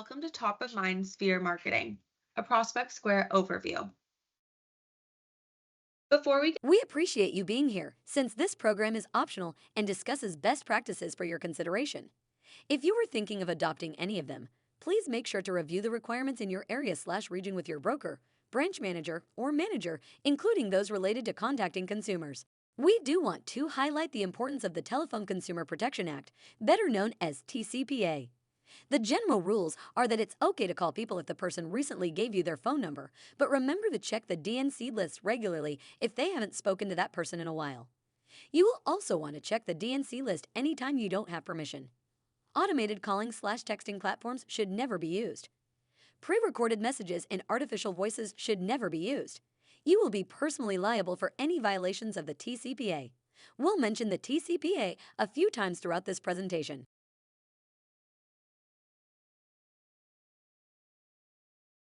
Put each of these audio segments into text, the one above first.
Welcome to Top of Mind Sphere Marketing, a Prospect Square overview. Before we We appreciate you being here, since this program is optional and discusses best practices for your consideration. If you are thinking of adopting any of them, please make sure to review the requirements in your area/region with your broker, branch manager, or manager, including those related to contacting consumers. We do want to highlight the importance of the Telephone Consumer Protection Act, better known as TCPA. The general rules are that it's okay to call people if the person recently gave you their phone number, but remember to check the DNC list regularly if they haven't spoken to that person in a while. You will also want to check the DNC list anytime you don't have permission. Automated calling/texting platforms should never be used. Pre-recorded messages and artificial voices should never be used. You will be personally liable for any violations of the TCPA. We'll mention the TCPA a few times throughout this presentation.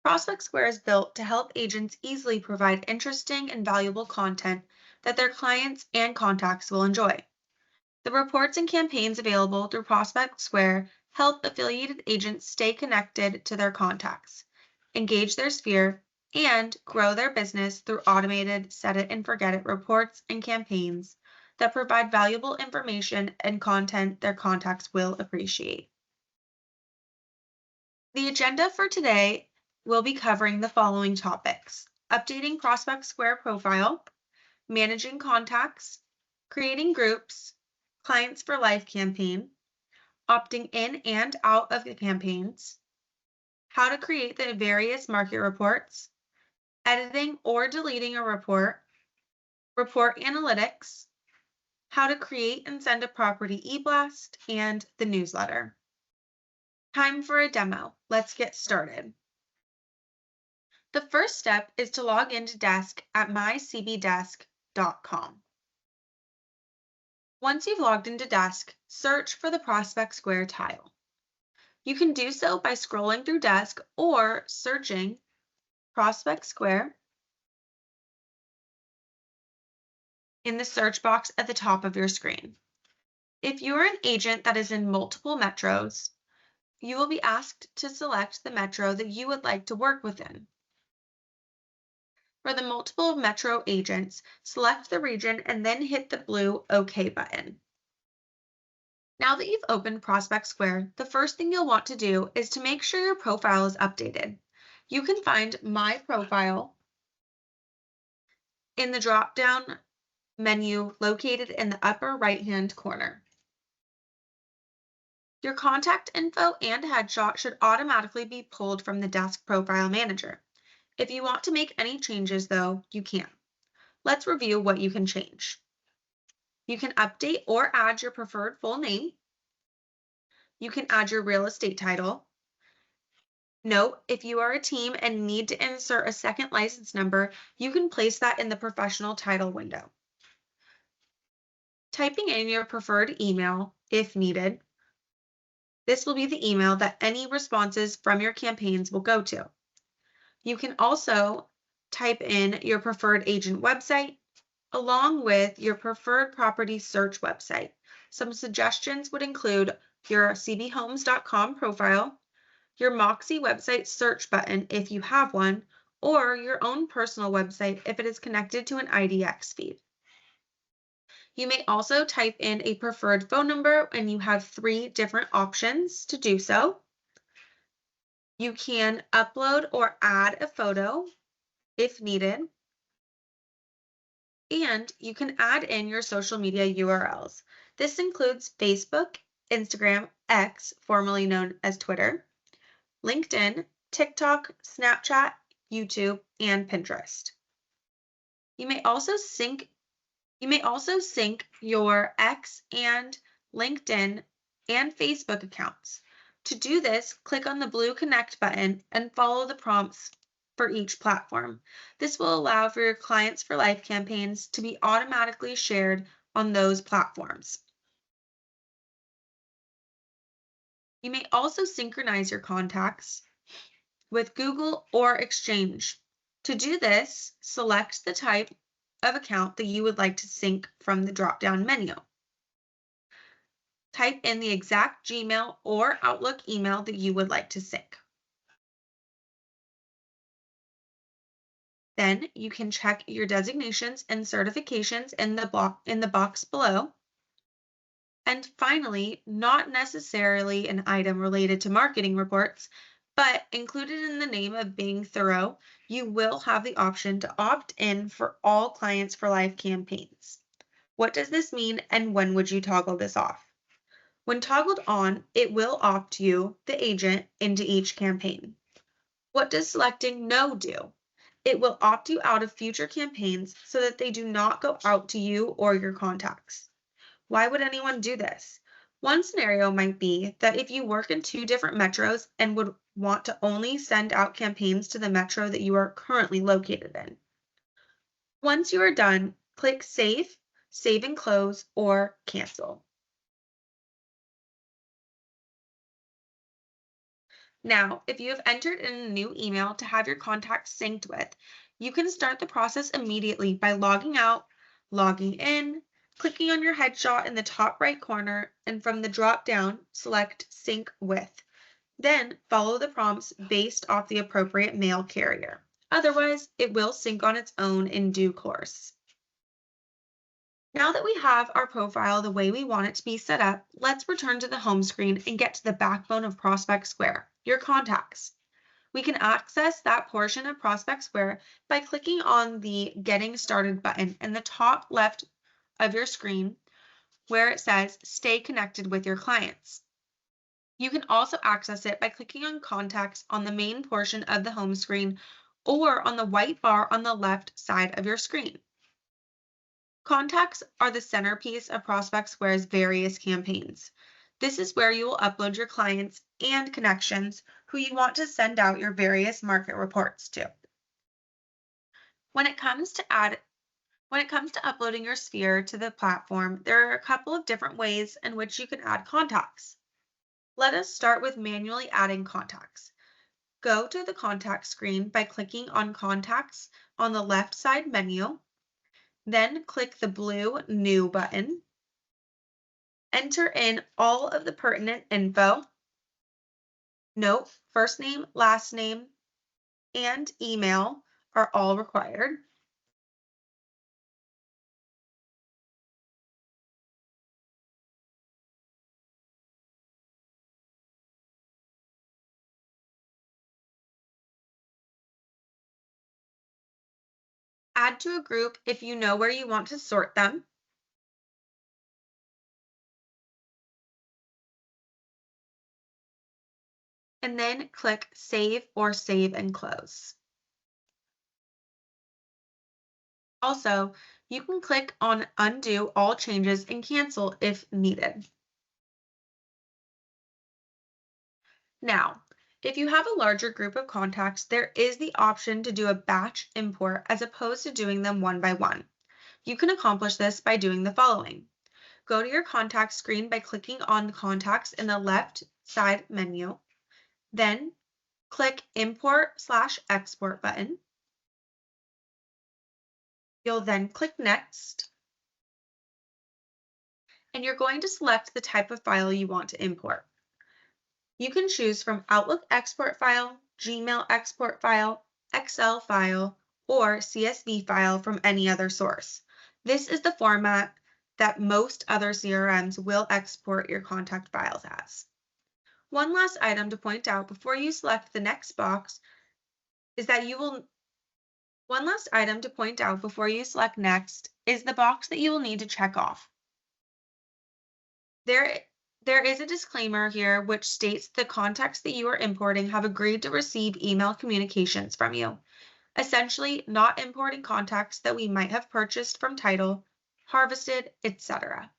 Prospect Square is built to help agents easily provide interesting and valuable content that their clients and contacts will enjoy. The reports and campaigns available through Prospect Square help affiliated agents stay connected to their contacts, engage their sphere, and grow their business through automated set it and forget it reports and campaigns that provide valuable information and content their contacts will appreciate. The agenda for today will be covering the following topics: updating Prospect Square profile, managing contacts, creating groups, clients for life campaign, opting in and out of the campaigns, how to create the various market reports, editing or deleting a report, report analytics, how to create and send a property eblast, and the newsletter. Time for a demo. Let's get started. The first step is to log into Desk at mycbdesk.com. Once you've logged into Desk, search for the Prospect Square tile. You can do so by scrolling through Desk or searching Prospect Square in the search box at the top of your screen. If you are an agent that is in multiple metros, you will be asked to select the metro that you would like to work within. For the multiple metro agents, select the region and then hit the blue OK button. Now that you've opened Prospect Square, the first thing you'll want to do is to make sure your profile is updated. You can find My Profile in the drop-down menu located in the upper right-hand corner. Your contact info and headshot should automatically be pulled from the Desk Profile Manager. If you want to make any changes, though, you can. Let's review what you can change. You can update or add your preferred full name. You can add your real estate title. Note, if you are a team and need to insert a second license number, you can place that in the professional title window. Typing in your preferred email, if needed. This will be the email that any responses from your campaigns will go to. You can also type in your preferred agent website, along with your preferred property search website. Some suggestions would include your cbhomes.com profile, your Moxie website search button if you have one, or your own personal website if it is connected to an IDX feed. You may also type in a preferred phone number, and you have 3 different options to do so. You can upload or add a photo if needed, and you can add in your social media URLs. This includes Facebook, Instagram, X, formerly known as Twitter, LinkedIn, TikTok, Snapchat, YouTube, and Pinterest. You may also sync your X and LinkedIn and Facebook accounts. To do this, click on the blue Connect button and follow the prompts for each platform. This will allow for your Clients for Life campaigns to be automatically shared on those platforms. You may also synchronize your contacts with Google or Exchange. To do this, select the type of account that you would like to sync from the drop-down menu. type in the exact Gmail or Outlook email that you would like to sync. Then you can check your designations and certifications in the box below. And finally, not necessarily an item related to marketing reports, but included in the name of being thorough, you will have the option to opt in for all Clients for Life campaigns. What does this mean, and when would you toggle this off? When toggled on, it will opt you, the agent, into each campaign. What does selecting no do? It will opt you out of future campaigns so that they do not go out to you or your contacts. Why would anyone do this? One scenario might be that if you work in two different metros and would want to only send out campaigns to the metro that you are currently located in. Once you are done, click Save, Save and Close, or Cancel. Now, if you have entered in a new email to have your contacts synced with, you can start the process immediately by logging out, logging in, clicking on your headshot in the top right corner, and from the drop-down, select Sync With. Then follow the prompts based off the appropriate mail carrier. Otherwise, it will sync on its own in due course. Now that we have our profile the way we want it to be set up, let's return to the home screen and get to the backbone of Prospect Square, your contacts. We can access that portion of Prospect Square by clicking on the Getting Started button in the top left of your screen where it says Stay Connected with Your Clients. You can also access it by clicking on Contacts on the main portion of the home screen or on the white bar on the left side of your screen. Contacts are the centerpiece of Prospect Square's various campaigns. This is where you will upload your clients and connections who you want to send out your various market reports to. When it comes to uploading your sphere to the platform, there are a couple of different ways in which you can add contacts. Let us start with manually adding contacts. Go to the contact screen by clicking on Contacts on the left side menu. Then click the blue New button. Enter in all of the pertinent info. Note, first name, last name, and email are all required. Add to a group if you know where you want to sort them. And then click Save or Save and Close. Also, you can click on Undo all changes and cancel if needed. Now, if you have a larger group of contacts, there is the option to do a batch import as opposed to doing them one by one. You can accomplish this by doing the following. Go to your contact screen by clicking on Contacts in the left side menu. Then click Import/Export button. You'll then click Next. And you're going to select the type of file you want to import. You can choose from Outlook export file, Gmail export file, Excel file, or CSV file from any other source. This is the format that most other CRMs will export your contact files as. One last item to point out before you select the next box is that One last item to point out before you select Next is the box that you will need to check off. There is a disclaimer here which states the contacts that you are importing have agreed to receive email communications from you, essentially not importing contacts that we might have purchased from title, harvested, etc.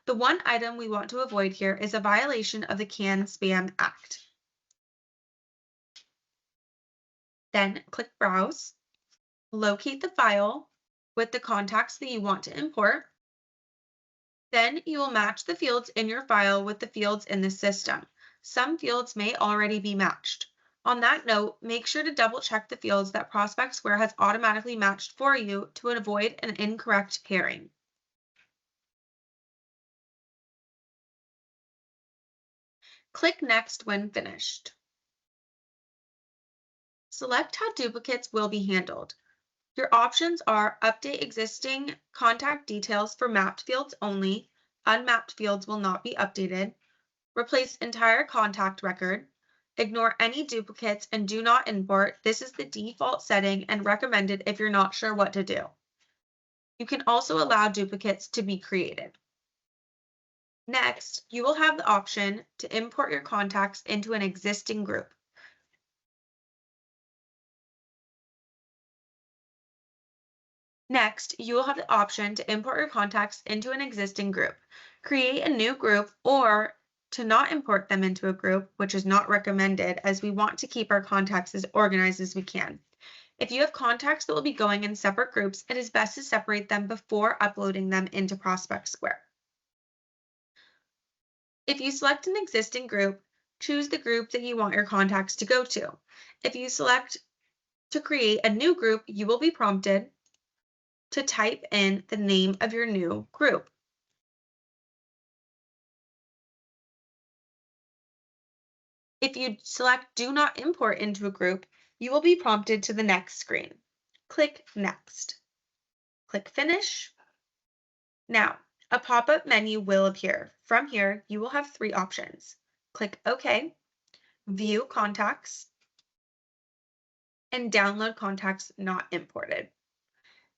The one item we want to avoid here is a violation of the CAN-SPAM Act. Then click Browse, locate the file with the contacts that you want to import. Then you will match the fields in your file with the fields in the system. Some fields may already be matched. On that note, make sure to double check the fields that Prospect Square has automatically matched for you to avoid an incorrect pairing. Click Next when finished. Select how duplicates will be handled. Your options are update existing contact details for mapped fields only. Unmapped fields will not be updated. Replace entire contact record. Ignore any duplicates and do not import. This is the default setting and recommended if you're not sure what to do. You can also allow duplicates to be created. Next, you will have the option to import your contacts into an existing group. Next, you will have the option to import your contacts into an existing group. Create a new group or to not import them into a group, which is not recommended as we want to keep our contacts as organized as we can. If you have contacts that will be going in separate groups, it is best to separate them before uploading them into Prospect Square. If you select an existing group, choose the group that you want your contacts to go to. If you select to create a new group, you will be prompted to type in the name of your new group. If you select Do Not Import into a group, you will be prompted to the next screen. Click Next. Click Finish. Now, a pop-up menu will appear. From here, you will have three options. Click OK, View Contacts, and Download Contacts Not Imported.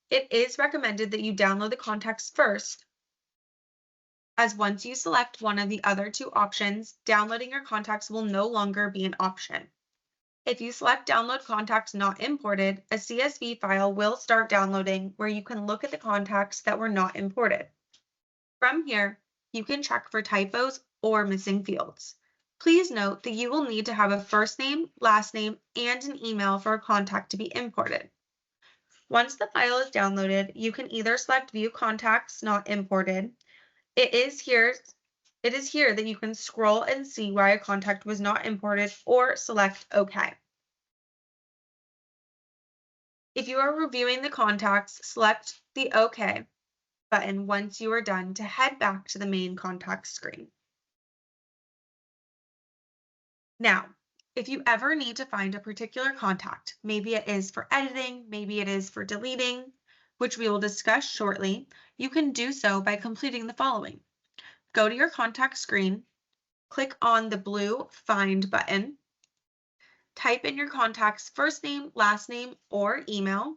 It is recommended that you download the contacts first, as once you select one of the other two options, downloading your contacts will no longer be an option. If you select Download Contacts Not Imported, a CSV file will start downloading where you can look at the contacts that were not imported. From here, you can check for typos or missing fields. Please note that you will need to have a first name, last name, and an email for a contact to be imported. Once the file is downloaded, you can either select View Contacts Not Imported. It is here that you can scroll and see why a contact was not imported or select OK. If you are reviewing the contacts, select the OK button once you are done to head back to the main contact screen. Now, if you ever need to find a particular contact, maybe it is for editing, maybe it is for deleting, which we will discuss shortly, you can do so by completing the following. Go to your contact screen, click on the blue Find button, type in your contact's first name, last name, or email.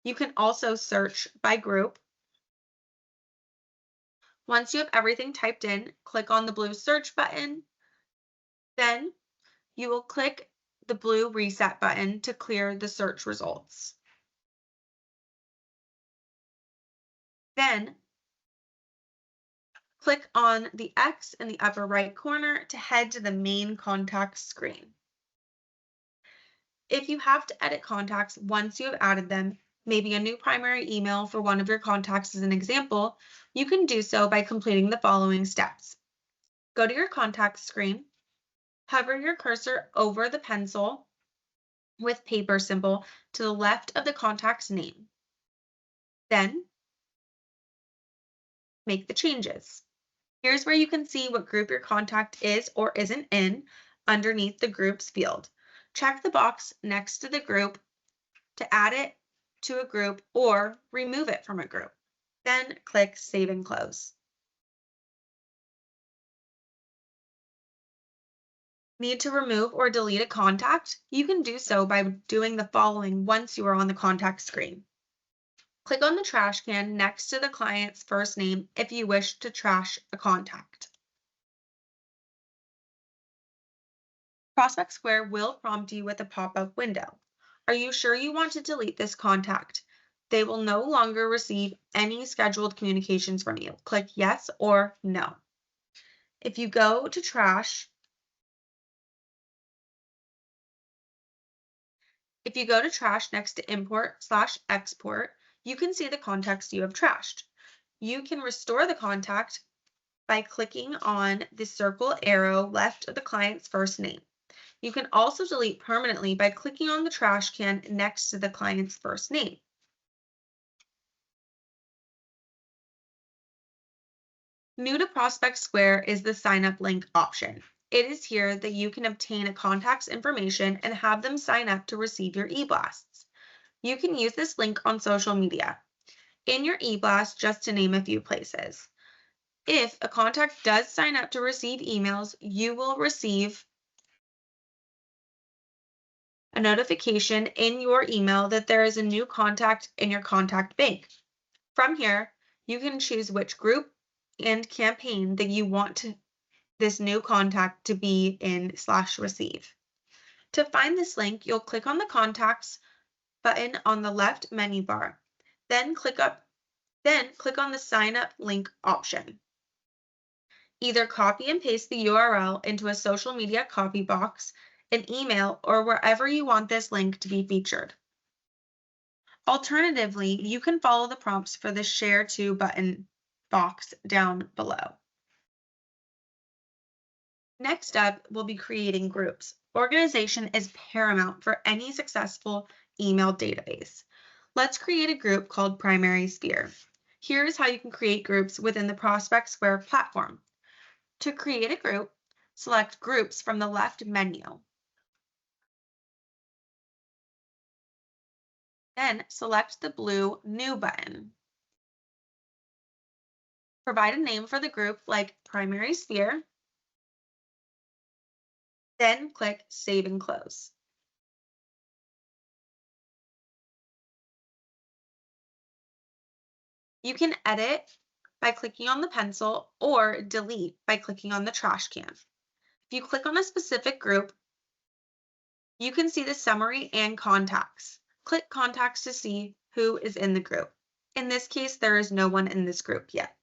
You can also search by group. Once you have everything typed in, click on the blue search button. Then you will click the blue reset button to clear the search results. Then click on the X in the upper right corner to head to the main contacts screen. If you have to edit contacts once you have added them, maybe a new primary email for one of your contacts as an example, you can do so by completing the following steps. Go to your contacts screen, hover your cursor over the pencil with paper symbol to the left of the contact's name. Then make the changes. Here's where you can see what group your contact is or isn't in underneath the groups field. Check the box next to the group to add it to a group or remove it from a group. Then click Save and Close. Need to remove or delete a contact? You can do so by doing the following once you are on the contact screen. Click on the trash can next to the client's first name if you wish to trash a contact. Prospect Square will prompt you with a pop-up window. Are you sure you want to delete this contact? They will no longer receive any scheduled communications from you. Click yes or no. If you go to trash, next to import/export, you can see the contacts you have trashed. You can restore the contact by clicking on the circle arrow left of the client's first name. You can also delete permanently by clicking on the trash can next to the client's first name. New to Prospect Square is the sign up link option. It is here that you can obtain a contact's information and have them sign up to receive your eBlasts. You can use this link on social media, in your eBlast, just to name a few places. If a contact does sign up to receive emails, you will receive a notification in your email that there is a new contact in your contact bank. From here, you can choose which group and campaign that you want this new contact to be in/receive. To find this link, you'll click on the Contacts button on the left menu bar. Then click on the Sign Up link option. Either copy and paste the URL into a social media copy box, an email, or wherever you want this link to be featured. Alternatively, you can follow the prompts for the Share To button box down below. Next up, we'll be creating groups. Organization is paramount for any successful email database. Let's create a group called Primary Sphere. Here's how you can create groups within the Prospect Square platform. To create a group, select Groups from the left menu. Then select the blue New button. Provide a name for the group like Primary Sphere. Then click Save and Close. You can edit by clicking on the pencil or delete by clicking on the trash can. If you click on a specific group, you can see the summary and contacts. Click Contacts to see who is in the group. In this case, there is no one in this group yet.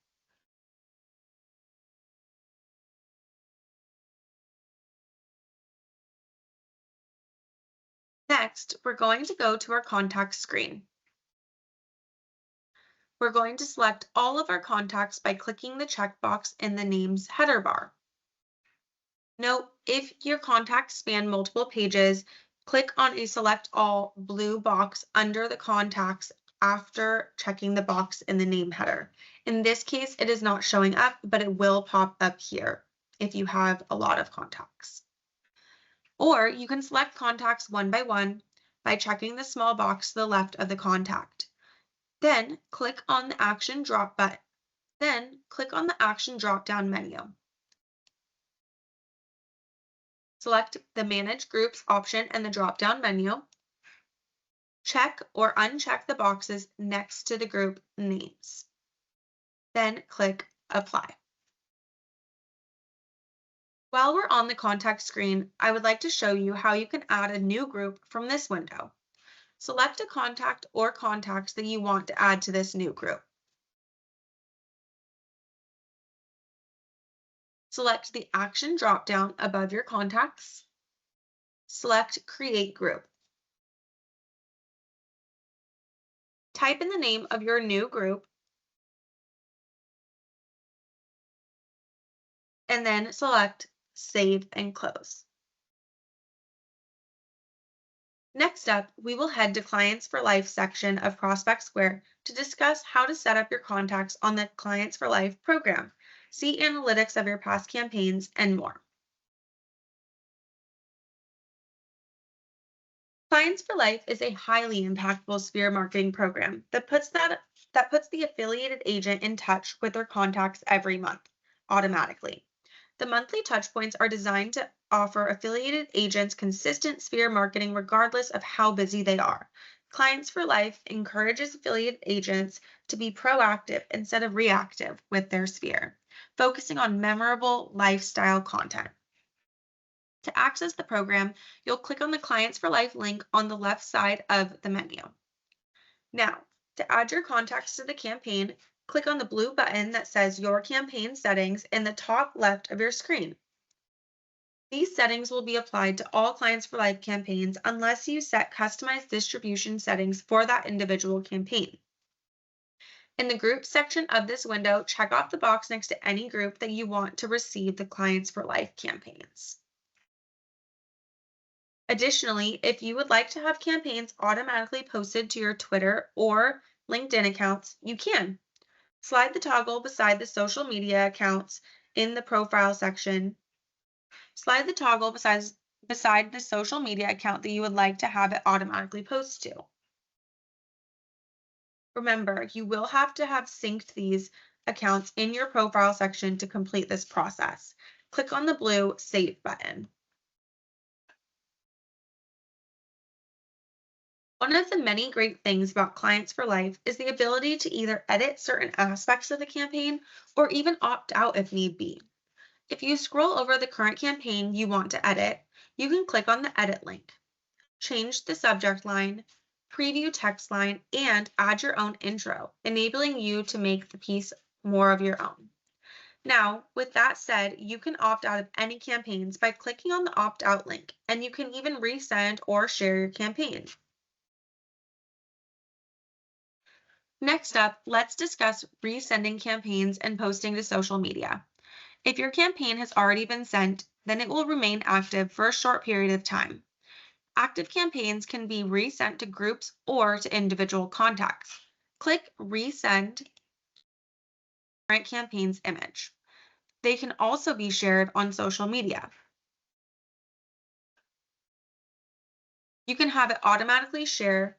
Next, we're going to go to our contacts screen. We're going to select all of our contacts by clicking the checkbox in the name's header bar. Note, if your contacts span multiple pages, click on a Select All blue box under the contacts after checking the box in the name header. In this case, it is not showing up, but it will pop up here if you have a lot of contacts. Or you can select contacts one by checking the small box to the left of the contact. Then click on the Action Drop button. Then click on the Action drop-down menu. Select the Manage Groups option in the drop-down menu. Check or uncheck the boxes next to the group names. Then click Apply. While we're on the contact screen, I would like to show you how you can add a new group from this window. Select a contact or contacts that you want to add to this new group. Select the Action drop-down above your contacts. Select Create Group. Type in the name of your new group and then select Save and Close. Next up, we will head to Clients for Life section of Prospect Square to discuss how to set up your contacts on the Clients for Life program, see analytics of your past campaigns, and more. Clients for Life is a highly impactful sphere marketing program that puts the affiliated agent in touch with their contacts every month automatically. The monthly touchpoints are designed to offer affiliated agents consistent sphere marketing regardless of how busy they are. Clients for Life encourages affiliate agents to be proactive instead of reactive with their sphere, focusing on memorable lifestyle content. To access the program, you'll click on the Clients for Life link on the left side of the menu. Now, to add your contacts to the campaign, click on the blue button that says Your Campaign Settings in the top left of your screen. These settings will be applied to all Clients for Life campaigns unless you set customized distribution settings for that individual campaign. In the Groups section of this window, check off the box next to any group that you want to receive the Clients for Life campaigns. Additionally, if you would like to have campaigns automatically posted to your Twitter or LinkedIn accounts, you can. Slide the toggle beside the social media accounts in the profile section. Slide the toggle beside the social media account that you would like to have it automatically post to. Remember, you will have to have synced these accounts in your profile section to complete this process. Click on the blue Save button. One of the many great things about Clients for Life is the ability to either edit certain aspects of the campaign or even opt out if need be. If you scroll over the current campaign you want to edit, you can click on the Edit link. Change the subject line, preview text line, and add your own intro, enabling you to make the piece more of your own. Now, with that said, you can opt out of any campaigns by clicking on the opt out link, and you can even resend or share your campaign. Next up, let's discuss resending campaigns and posting to social media. If your campaign has already been sent, then it will remain active for a short period of time. Active campaigns can be resent to groups or to individual contacts. Click Resend current campaign's image. They can also be shared on social media. You can have it automatically share.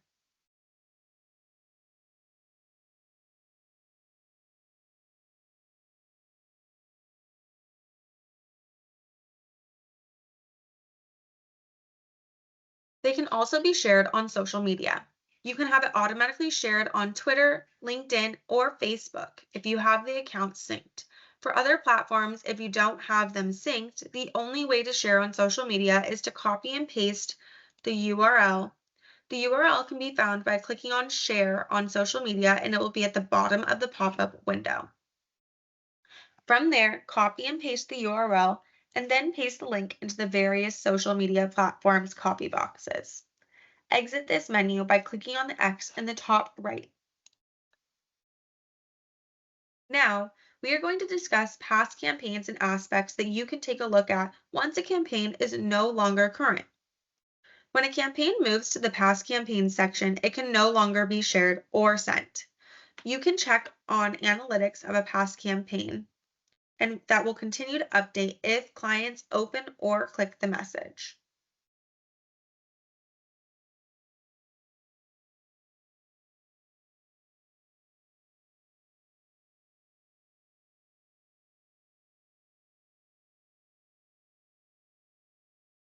They can also be shared on social media. You can have it automatically shared on Twitter, LinkedIn, or Facebook if you have the account synced. For other platforms, if you don't have them synced, the only way to share on social media is to copy and paste the URL. The URL can be found by clicking on Share on social media, and it will be at the bottom of the pop-up window. From there, copy and paste the URL, and then paste the link into the various social media platforms' copy boxes. Exit this menu by clicking on the X in the top right. Now, we are going to discuss past campaigns and aspects that you can take a look at once a campaign is no longer current. When a campaign moves to the past campaign section, it can no longer be shared or sent. You can check on analytics of a past campaign, and that will continue to update if clients open or click the message.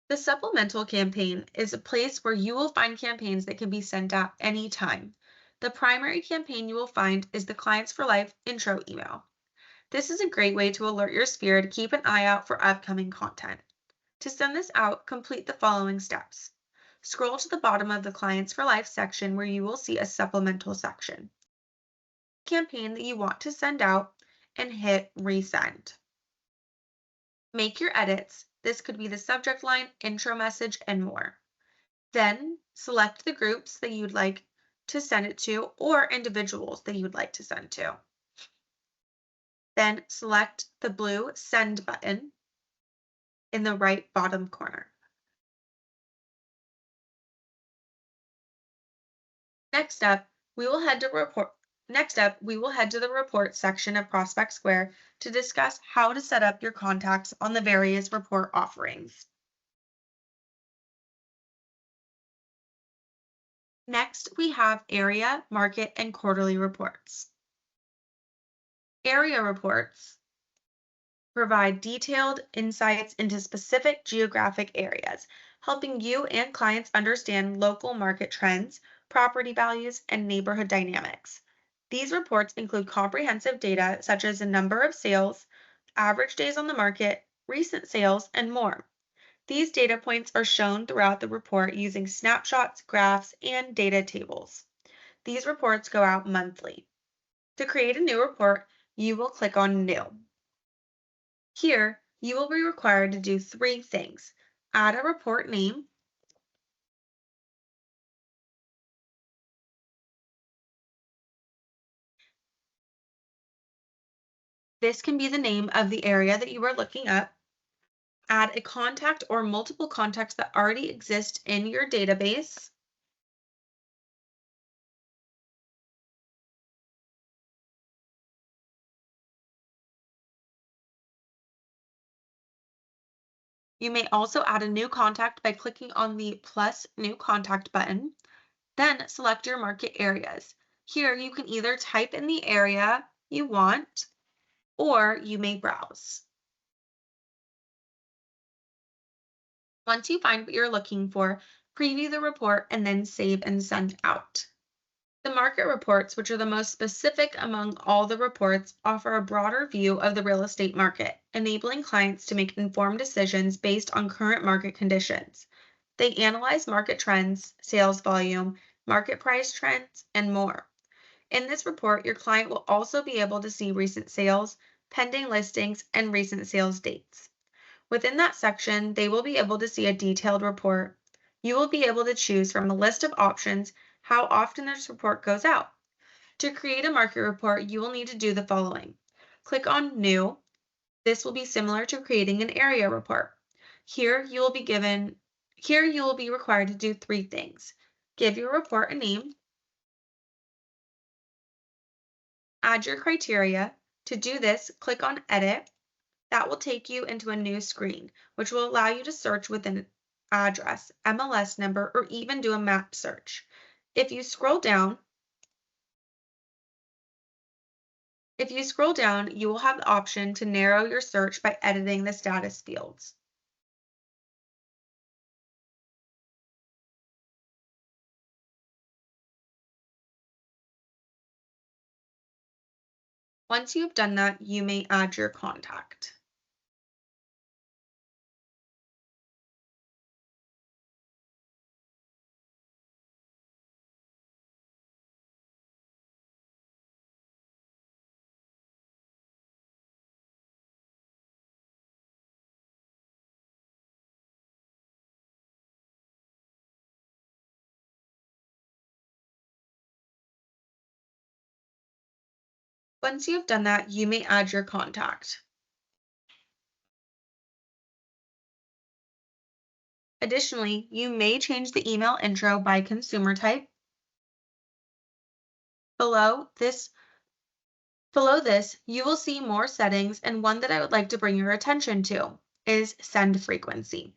The supplemental campaign is a place where you will find campaigns that can be sent out anytime. The primary campaign you will find is the Clients for Life intro email. This is a great way to alert your sphere to keep an eye out for upcoming content. To send this out, complete the following steps. Scroll to the bottom of the Clients for Life section where you will see a supplemental section. Campaign that you want to send out and hit resend. Make your edits. This could be the subject line, intro message, and more. Then select the groups that you'd like to send it to or individuals that you would like to send to. Then select the blue Send button in the right bottom corner. Next up, we will head to the report section of Prospect Square to discuss how to set up your contacts on the various report offerings. Next, we have area, market, and quarterly reports. Area reports provide detailed insights into specific geographic areas, helping you and clients understand local market trends, property values, and neighborhood dynamics. These reports include comprehensive data such as the number of sales, average days on the market, recent sales, and more. These data points are shown throughout the report using snapshots, graphs, and data tables. These reports go out monthly. To create a new report, you will click on New. Here, you will be required to do three things. Add a report name, this can be the name of the area that you are looking up. Add a contact or multiple contacts that already exist in your database. You may also add a new contact by clicking on the plus new contact button. Then select your market areas. Here you can either type in the area you want or you may browse. Once you find what you're looking for, preview the report and then save and send out. The market reports, which are the most specific among all the reports, offer a broader view of the real estate market, enabling clients to make informed decisions based on current market conditions. They analyze market trends, sales volume, market price trends, and more. In this report, your client will also be able to see recent sales, pending listings, and recent sales dates. Within that section, they will be able to see a detailed report. You will be able to choose from a list of options how often this report goes out. To create a market report, you will need to do the following. Click on New. This will be similar to creating an area report. Here you will be required to do three things. Give your report a name, add your criteria. To do this, click on Edit. That will take you into a new screen, which will allow you to search with an address, MLS number, or even do a map search. If you scroll down, you will have the option to narrow your search by editing the status fields. Once you've done that, you may add your contact. Once you've done that, you may add your contact. Additionally, you may change the email intro by consumer type. Below this, you will see more settings, and one that I would like to bring your attention to is send frequency.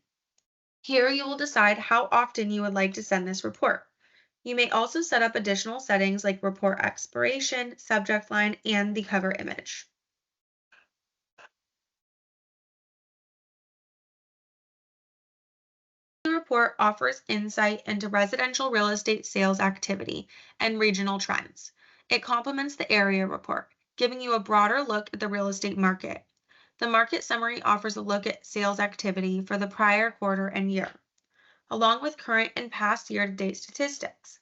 Here you will decide how often you would like to send this report. You may also set up additional settings like report expiration, subject line, and the cover image. The report offers insight into residential real estate sales activity and regional trends. It complements the area report, giving you a broader look at the real estate market. The market summary offers a look at sales activity for the prior quarter and year, along with current and past year-to-date statistics.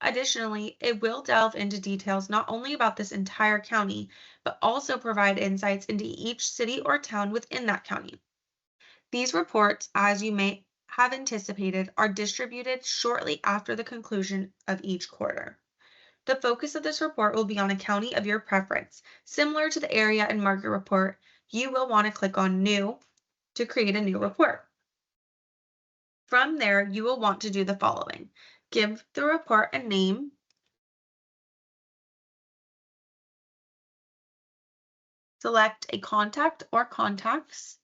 Additionally, it will delve into details not only about this entire county, but also provide insights into each city or town within that county. These reports, as you may have anticipated, are distributed shortly after the conclusion of each quarter. The focus of this report will be on a county of your preference. Similar to the area and market report, you will want to click on New to create a new report. From there, you will want to do the following. Give the report a name, select a contact or contacts,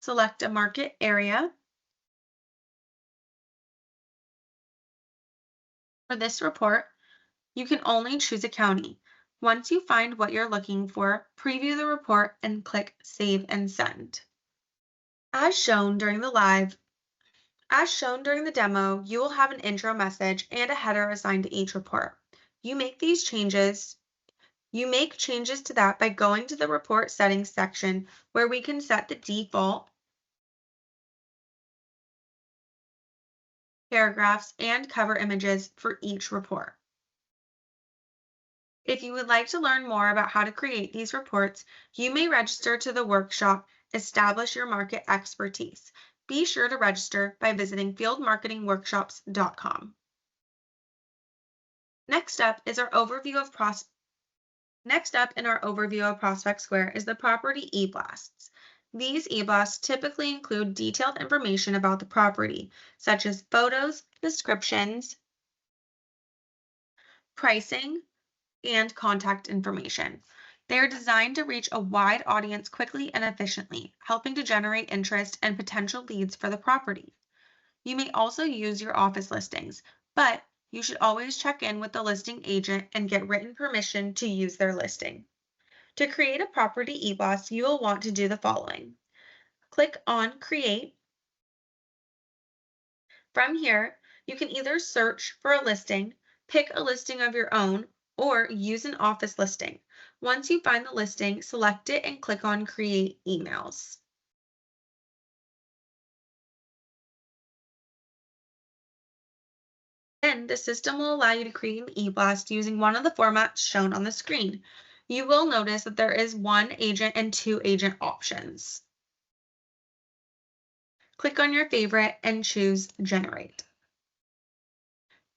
select a market area. For this report, you can only choose a county. Once you find what you're looking for, preview the report and click Save and Send. As shown during the demo, you will have an intro message and a header assigned to each report. You make changes to that by going to the report settings section where we can set the default paragraphs and cover images for each report. If you would like to learn more about how to create these reports, you may register to the workshop, Establish Your Market Expertise. Be sure to register by visiting fieldmarketingworkshops.com. Next up in our overview of Prospect Square is the property eblasts. These eblasts typically include detailed information about the property, such as photos, descriptions, pricing, and contact information. They are designed to reach a wide audience quickly and efficiently, helping to generate interest and potential leads for the property. You may also use your office listings, but you should always check in with the listing agent and get written permission to use their listing. To create a property eblast, you will want to do the following. Click on Create. From here, you can either search for a listing, pick a listing of your own, or use an office listing. Once you find the listing, select it and click on Create Emails. Then the system will allow you to create an eblast using one of the formats shown on the screen. You will notice that there is one agent and two agent options. Click on your favorite and choose Generate.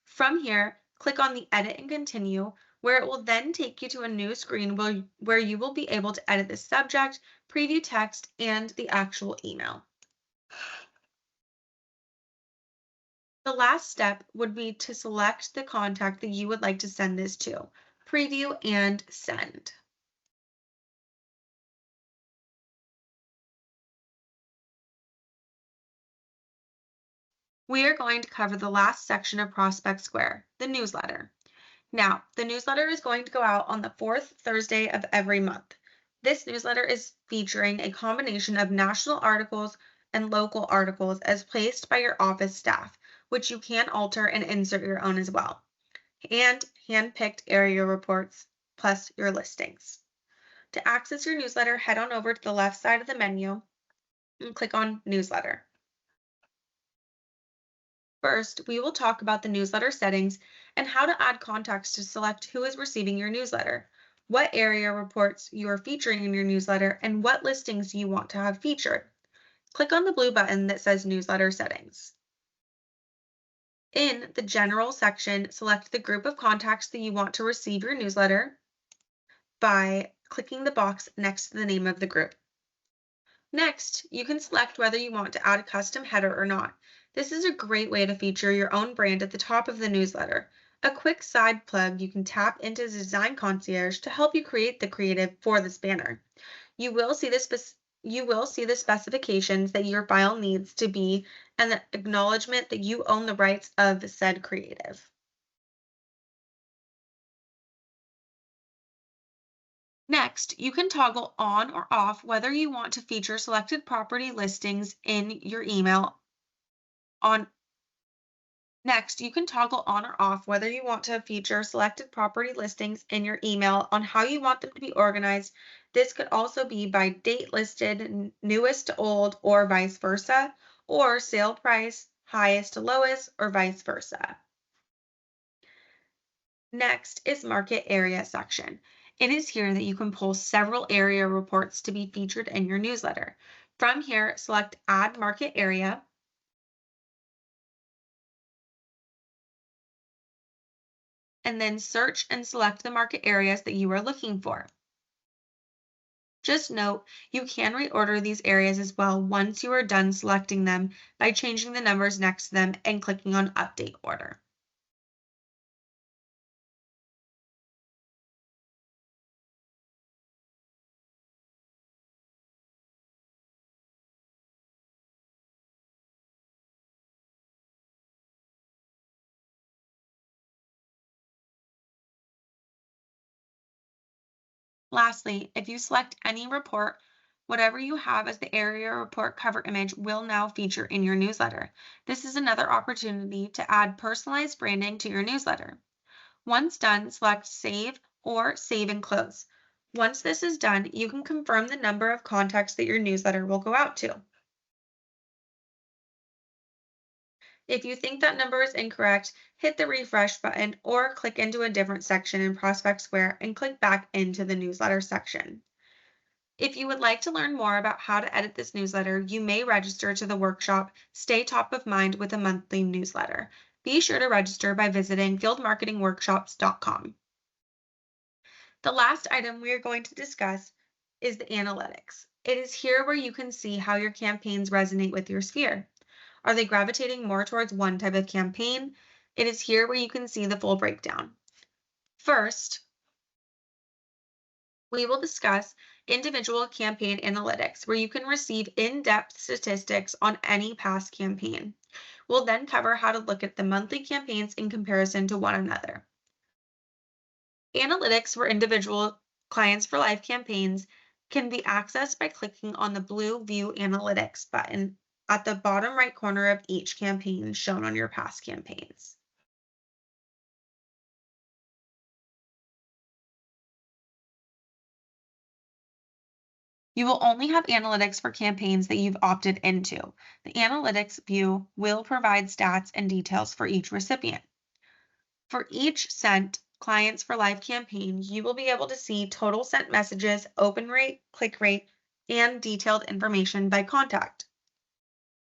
From here, click on the Edit and Continue, where it will then take you to a new screen where you will be able to edit the subject, preview text, and the actual email. The last step would be to select the contact that you would like to send this to, preview and send. We are going to cover the last section of Prospect Square, the newsletter. Now, the newsletter is going to go out on the fourth Thursday of every month. This newsletter is featuring a combination of national articles and local articles as placed by your office staff, which you can alter and insert your own as well, and hand-picked area reports plus your listings. To access your newsletter, head on over to the left side of the menu and click on Newsletter. First, we will talk about the newsletter settings and how to add contacts to select who is receiving your newsletter, what area reports you are featuring in your newsletter, and what listings you want to have featured. Click on the blue button that says Newsletter Settings. In the General section, select the group of contacts that you want to receive your newsletter by clicking the box next to the name of the group. Next, you can select whether you want to add a custom header or not. This is a great way to feature your own brand at the top of the newsletter. A quick side plug, you can tap into the Design Concierge to help you create the creative for this banner. You will see the specifications that your file needs to be and the acknowledgement that you own the rights of said creative. Next, you can toggle on or off whether you want to feature selected property listings in your email on Next, you can toggle on or off whether you want to feature selected property listings in your email on how you want them to be organized. This could also be by date listed, newest to old, or vice versa, or sale price, highest to lowest, or vice versa. Next is Market Area section. It is here that you can pull several area reports to be featured in your newsletter. From here, select Add Market Area, and then search and select the market areas that you are looking for. Just note, you can reorder these areas as well once you are done selecting them by changing the numbers next to them and clicking on Update Order. Lastly, if you select any report, whatever you have as the area report cover image will now feature in your newsletter. This is another opportunity to add personalized branding to your newsletter. Once done, select Save or Save and Close. Once this is done, you can confirm the number of contacts that your newsletter will go out to. If you think that number is incorrect, hit the refresh button or click into a different section in Prospect Square and click back into the newsletter section. If you would like to learn more about how to edit this newsletter, you may register to the workshop Stay Top of Mind with a Monthly Newsletter. Be sure to register by visiting fieldmarketingworkshops.com. The last item we are going to discuss is the analytics. It is here where you can see how your campaigns resonate with your sphere. Are they gravitating more towards one type of campaign? It is here where you can see the full breakdown. First, We will discuss individual campaign analytics, where you can receive in-depth statistics on any past campaign. We'll then cover how to look at the monthly campaigns in comparison to one another. Analytics for individual Clients for Life campaigns can be accessed by clicking on the blue View Analytics button at the bottom right corner of each campaign shown on your past campaigns. You will only have analytics for campaigns that you've opted into. The analytics view will provide stats and details for each recipient. For each sent Clients for Life campaign, you will be able to see total sent messages, open rate, click rate, and detailed information by contact.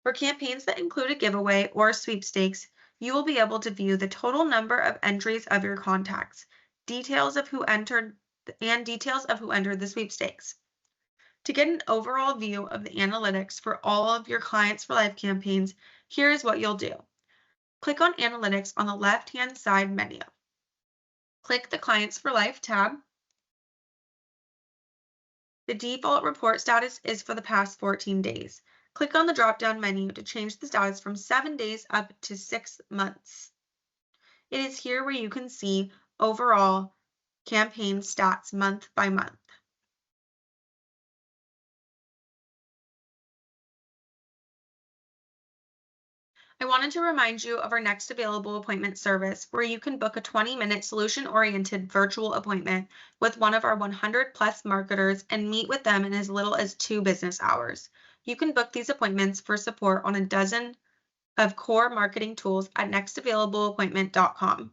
For campaigns that include a giveaway or sweepstakes, you will be able to view the total number of entries of your contacts, details of who entered, and details of who entered the sweepstakes. To get an overall view of the analytics for all of your Clients for Life campaigns, here is what you'll do. Click on Analytics on the left-hand side menu. Click the Clients for Life tab. The default report status is for the past 14 days. Click on the drop-down menu to change the status from 7 days up to 6 months. It is here where you can see overall campaign stats month by month. I wanted to remind you of our next available appointment service, where you can book a 20-minute solution-oriented virtual appointment with one of our 100+ marketers and meet with them in as little as 2 business hours. You can book these appointments for support on a dozen of core marketing tools at nextavailableappointment.com.